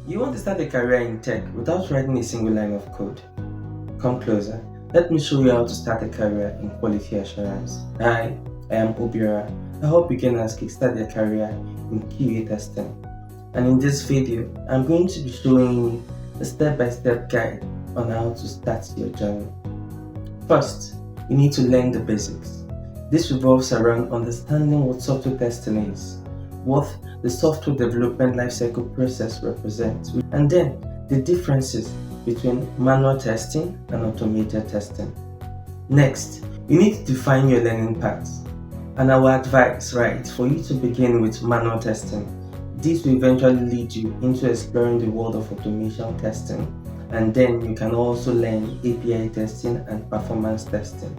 You want to start a career in tech without writing a single line of code? Come closer. Let me show you how to start a career in quality assurance. Hi, I am Obiora. I help beginners kickstart their career in QA testing. And in this video, I'm going to be showing you a step-by-step guide on how to start your journey. First, you need to learn the basics. This revolves around understanding what software testing is, what the software development lifecycle process represents, and then the differences between manual testing and automated testing. Next, you need to define your learning paths. And I will advise, for you to begin with manual testing. This will eventually lead you into exploring the world of automation testing, and then you can also learn API testing and performance testing.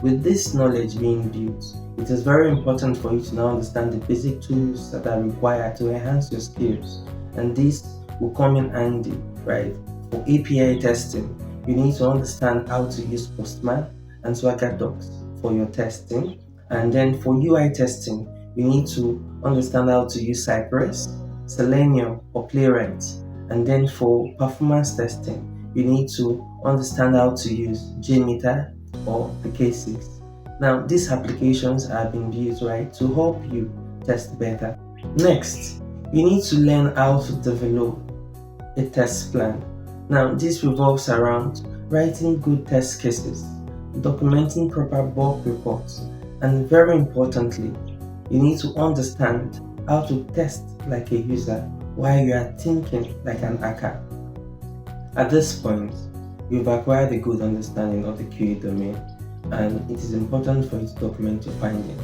With this knowledge being built, it is very important for you to now understand the basic tools that are required to enhance your skills, and this will come in handy, For API testing, you need to understand how to use Postman and Swagger docs for your testing, and then for UI testing, you need to understand how to use Cypress, Selenium, or Playwright, and then for performance testing, you need to understand how to use JMeter or the K6. Now, these applications have been built to help you test better. Next, you need to learn how to develop a test plan. Now, this revolves around writing good test cases, documenting proper bug reports, and very importantly, you need to understand how to test like a user while you are thinking like an hacker. At this point, you've acquired a good understanding of the QA domain, and it is important for you to document your findings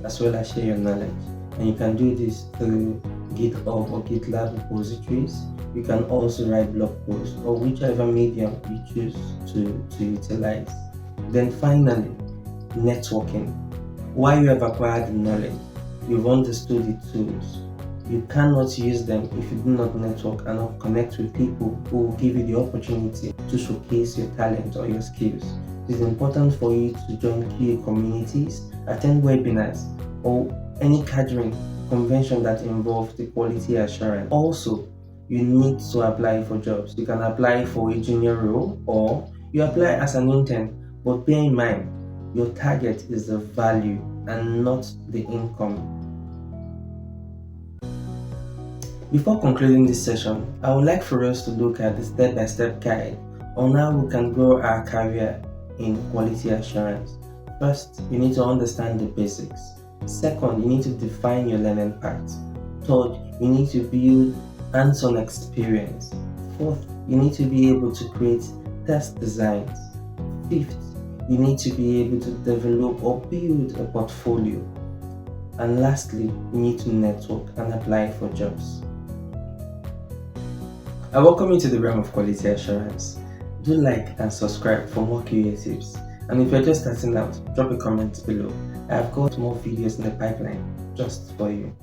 as well as share your knowledge. And you can do this through GitHub or GitLab repositories. You can also write blog posts or whichever medium you choose to utilize. Then finally, networking. While you have acquired the knowledge, you've understood the tools, you cannot use them if you do not network and not connect with people who will give you the opportunity to showcase your talent or your skills. It is important for you to join QA communities, attend webinars, or any gathering convention that involves the quality assurance. Also, you need to apply for jobs. You can apply for a junior role or you apply as an intern, but bear in mind, your target is the value and not the income. Before concluding this session, I would like for us to look at the step-by-step guide on how we can grow our career in quality assurance. First, you need to understand the basics. Second, you need to define your learning path. Third, you need to build hands-on experience. Fourth, you need to be able to create test designs. Fifth, you need to be able to develop or build a portfolio. And lastly, you need to network and apply for jobs. I welcome you to the realm of quality assurance. Do like and subscribe for more QA tips. And if you're just starting out, drop a comment below. I have got more videos in the pipeline just for you.